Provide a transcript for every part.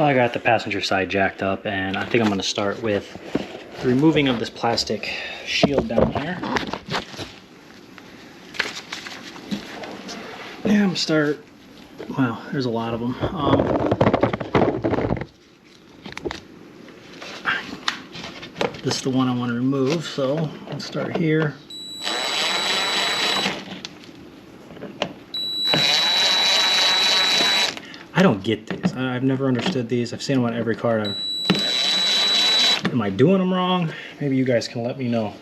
I got the passenger side jacked up, and I think I'm going to start with the removing of this plastic shield down here. Yeah, I'm going to start, wow, there's a lot of them. This is the one I want to remove, so let's start here. I don't get these. I've never understood these. I've seen them on every card. Am I doing them wrong? Maybe you guys can let me know.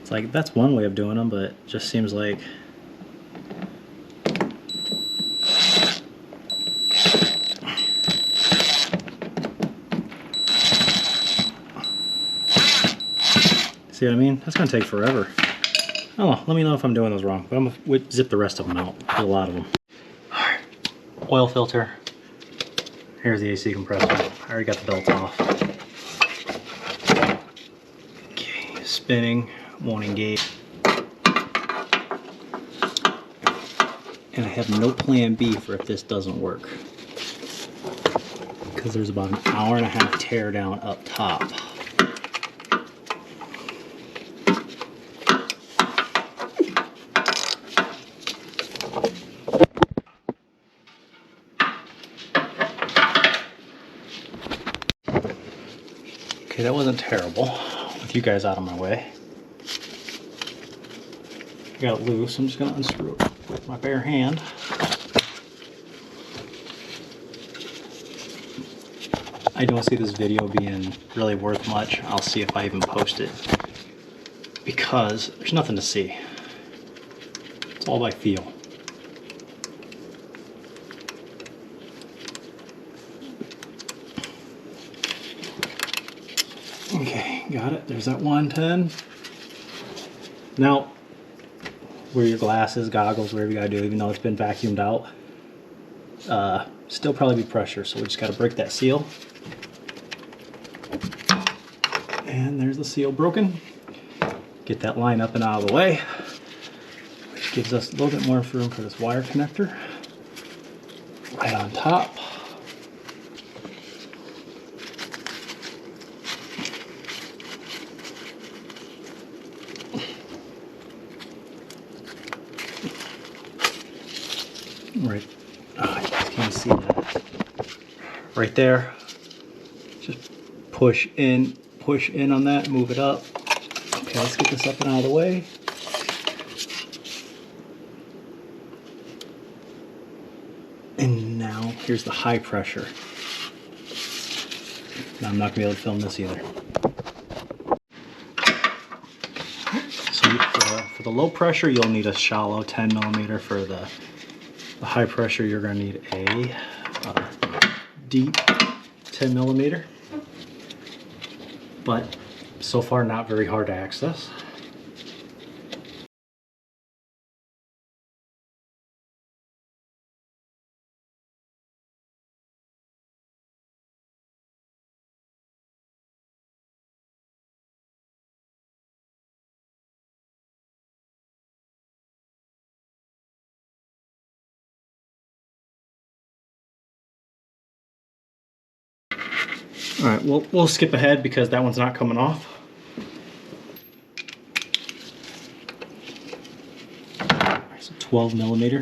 It's like, that's one way of doing them, but it just seems like see what I mean? That's gonna take forever. Oh, let me know if I'm doing those wrong, but I'm gonna zip the rest of them out. There's a lot of them. All right, oil filter. Here's the AC compressor. I already got the belt off. Okay, spinning, won't engage. And I have no plan B for if this doesn't work, because there's about an hour and a half tear down up top. Okay, that wasn't terrible with you guys out of my way. I got it loose. I'm just going to unscrew it with my bare hand. I don't see this video being really worth much. I'll see if I even post it, because there's nothing to see. It's all by feel. Okay, got it. There's that 110. Now, wear your glasses, goggles, whatever you gotta do, even though it's been vacuumed out. Still probably be pressure, so we just gotta break that seal. And there's the seal broken. Get that line up and out of the way, which gives us a little bit more room for this wire connector. Right on top. Right, oh, you guys can't see that. Right there, just push in on that, move it up. Okay, let's get this up and out of the way. And now here's the high pressure. Now I'm not gonna be able to film this either. So for the low pressure, you'll need a shallow 10 millimeter. For the high pressure, you're going to need a deep 10 millimeter, but so far not very hard to access. All right, we'll skip ahead because that one's not coming off. So 12 millimeter,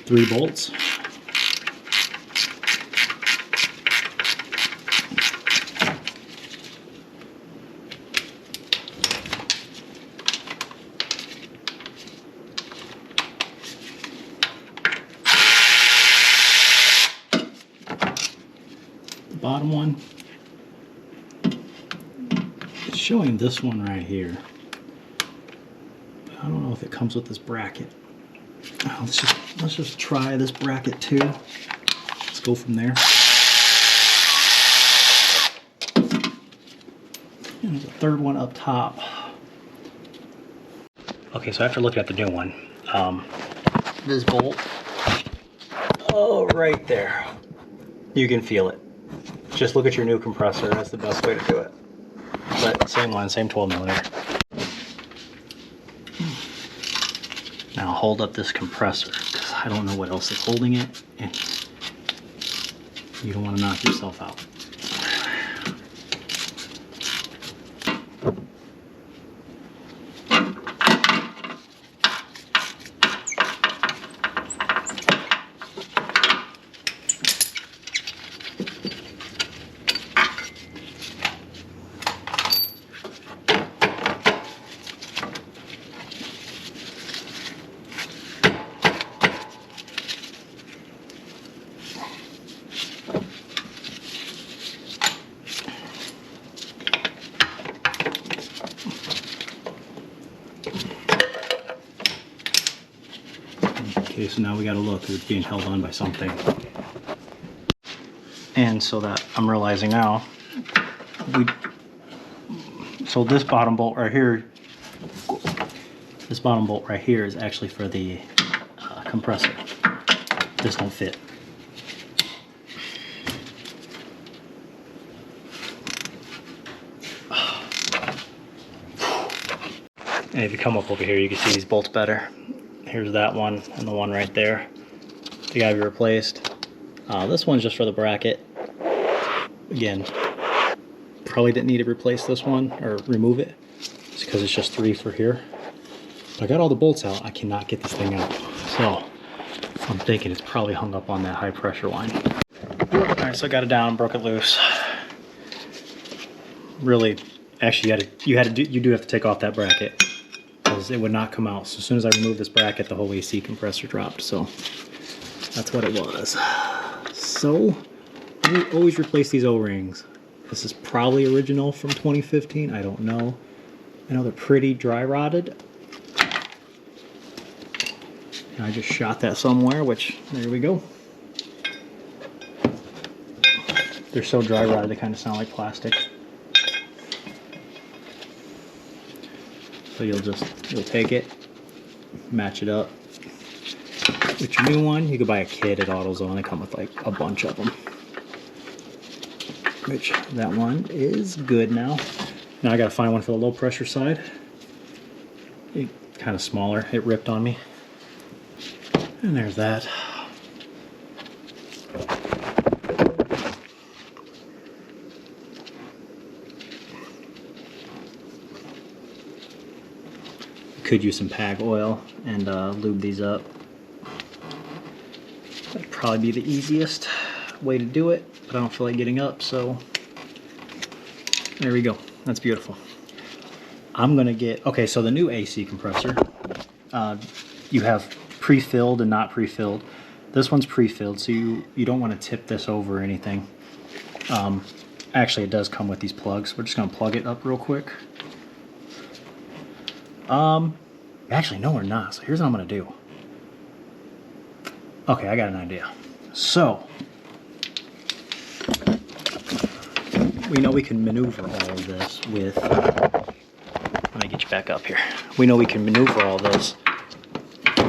3 bolts. Bottom one, it's showing this one right here, but I don't know if it comes with this bracket. Oh, let's just try this bracket too. Let's go from there. And there's a third one up top. Okay, so after looking at the new one, this bolt, oh, right there, you can feel it. Just look at your new compressor. That's the best way to do it. But same one, same 12 millimeter. Now hold up this compressor because I don't know what else is holding it, and you don't want to knock yourself out. Okay, so now we got to look, it's being held on by something. And so that I'm realizing now, so this bottom bolt right here, is actually for the compressor. This don't fit. And if you come up over here, you can see these bolts better. Here's that one and the one right there. They gotta be replaced. This one's just for the bracket. Again, probably didn't need to replace this one or remove it. It's because it's just 3 for here. But I got all the bolts out. I cannot get this thing out. So I'm thinking it's probably hung up on that high pressure line. All right, so I got it down, broke it loose. Really, actually, you do have to take off that bracket, because it would not come out. So as soon as I removed this bracket, the whole AC compressor dropped. So that's what it was. So I always replace these O-rings. This is probably original from 2015. I don't know. I know they're pretty dry rotted. And I just shot that somewhere, which, there we go. They're so dry rotted, they kind of sound like plastic. So you'll take it, match it up with your new one. You could buy a kit at AutoZone. They come with like a bunch of them. Which, that one is good now. Now I gotta find one for the low pressure side. It's kind of smaller. It ripped on me. And there's that. Could use some PAG oil and lube these up. That'd probably be the easiest way to do it, but I don't feel like getting up, so there we go. That's beautiful. I'm gonna get, okay, so the new AC compressor, you have pre-filled and not pre-filled. This one's pre-filled, so you don't want to tip this over or anything. Actually, it does come with these plugs. We're just gonna plug it up real quick. Actually, no, we're not. So here's what I'm gonna do. Okay, I got an idea. So we know we can maneuver all of this with, let me get you back up here. We know we can maneuver all this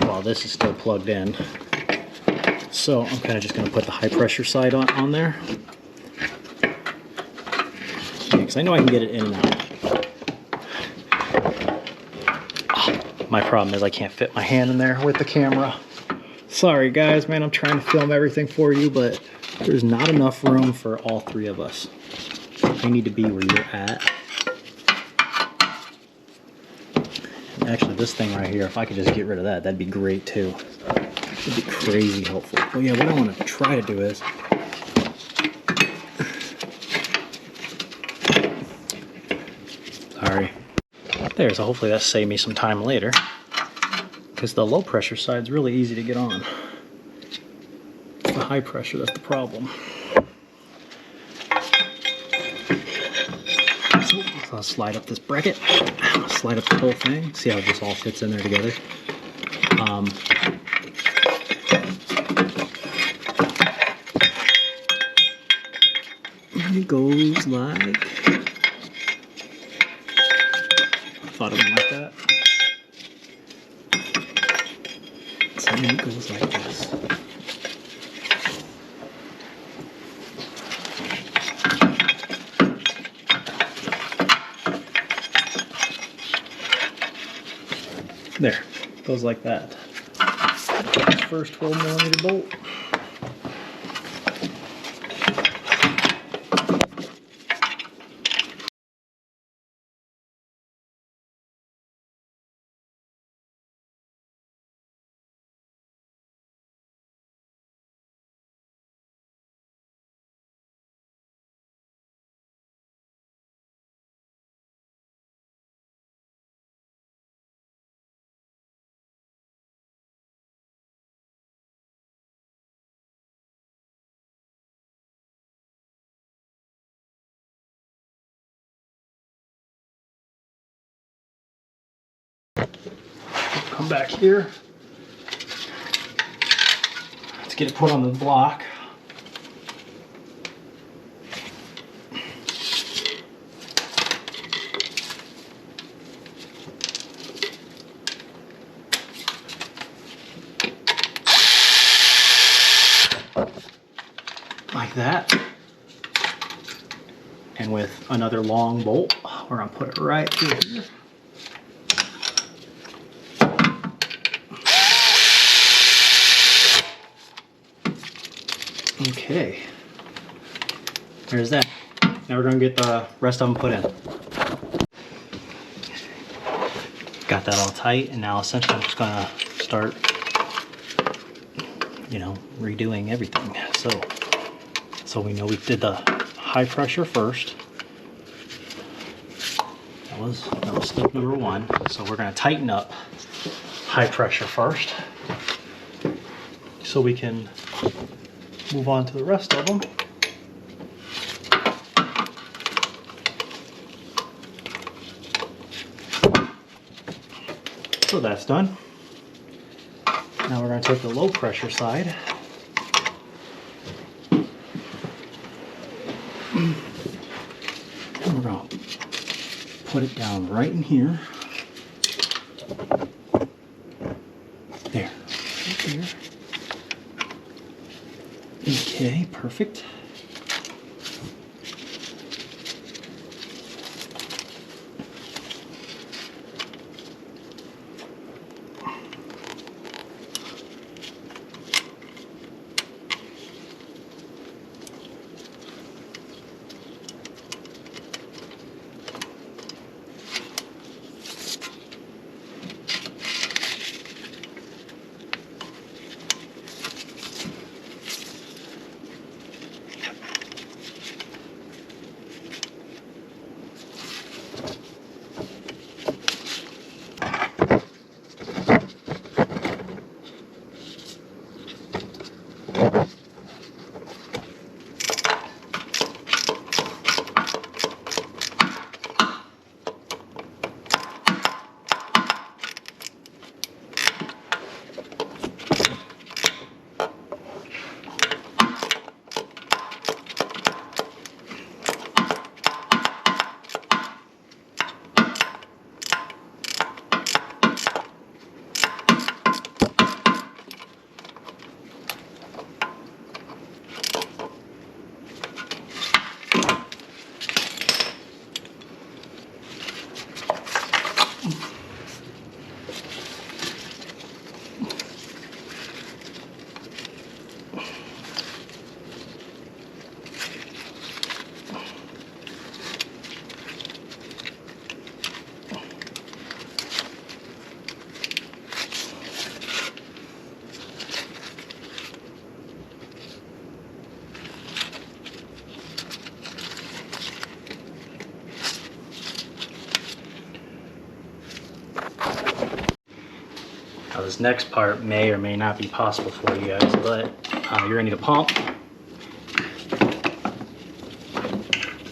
while this is still plugged in. So I'm kind of just gonna put the high pressure side on there. Because I know I can get it in and out. My problem is I can't fit my hand in there with the camera. Sorry guys, man, I'm trying to film everything for you, but there's not enough room for all 3 of us. I need to be where you're at. Actually, this thing right here, if I could just get rid of that, that'd be great too. It'd be crazy helpful. Oh yeah, what I want to try to do is, sorry. There, so hopefully that saved me some time later, because the low pressure side is really easy to get on. It's the high pressure that's the problem. So I'll slide up this bracket, slide up the whole thing, see how it just all fits in there together. And it goes like, thought it went like that. So then it goes like this. There, goes like that. First 12mm bolt. Come back here. Let's get it put on the block. Like that. And with another long bolt, we're gonna put it right through here. Okay, there's that. Now we're gonna get the rest of them put in. Got that all tight, and now essentially I'm just gonna start, you know, redoing everything. So we know we did the high pressure first. That was step number one. So we're gonna tighten up high pressure first, so we can move on to the rest of them. So that's done. Now we're going to take the low pressure side. And we're going to put it down right in here. There. Right here. Okay, perfect. Now this next part may or may not be possible for you guys, but you're gonna need a pump.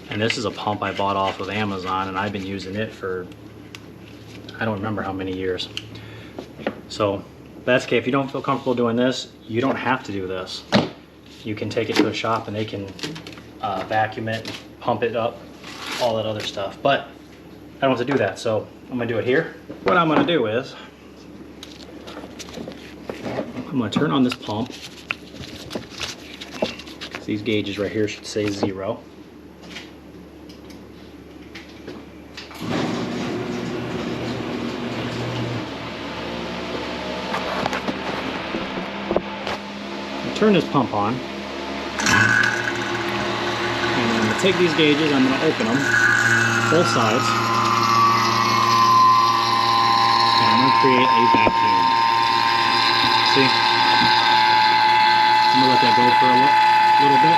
And this is a pump I bought off of Amazon, and I've been using it for, I don't remember how many years. So that's okay. If you don't feel comfortable doing this, you don't have to do this. You can take it to a shop and they can vacuum it, pump it up, all that other stuff. But I don't want to do that, so I'm gonna do it here. What I'm gonna do is, I'm going to turn on this pump. These gauges right here should say 0. turn this pump on. And I'm going to take these gauges, I'm going to open them, both sides. And I'm going to create a vacuum. See? I'm going to let that go for a little bit.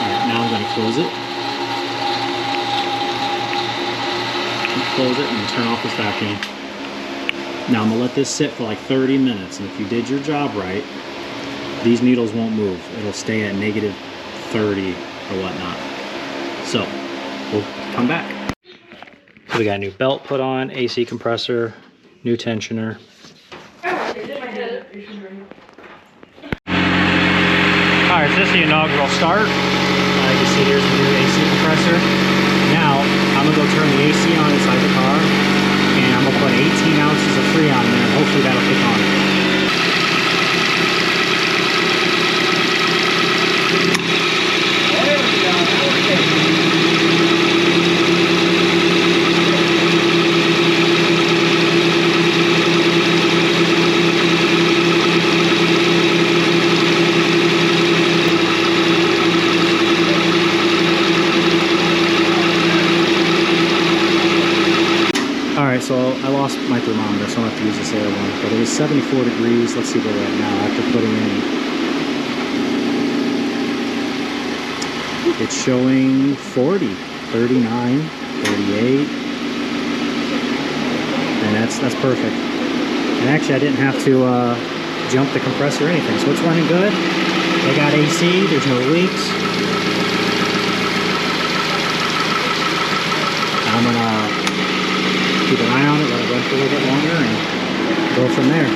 Alright, now I'm going to close it. Close it and turn off this vacuum. Now I'm going to let this sit for like 30 minutes, and if you did your job right, these needles won't move. It'll stay at negative 30 or whatnot. So, we'll come back. So we got a new belt put on, AC compressor, new tensioner. Alright, so this is the inaugural start. You can see here's the new AC compressor. Now, I'm going to go turn the AC on inside the car, and I'm going to put 18 ounces of Freon in there, and hopefully that'll kick on. Alright, so I lost my thermometer, so I'm going to have to use this air one. But it was 74 degrees. Let's see where we're at now after putting in. It's showing 40, 39, 38. And that's perfect. And actually I didn't have to jump the compressor or anything. So it's running good. They got AC, there's no leaks. I'm going to keep an eye on it, let it run for a little bit longer, and go from there.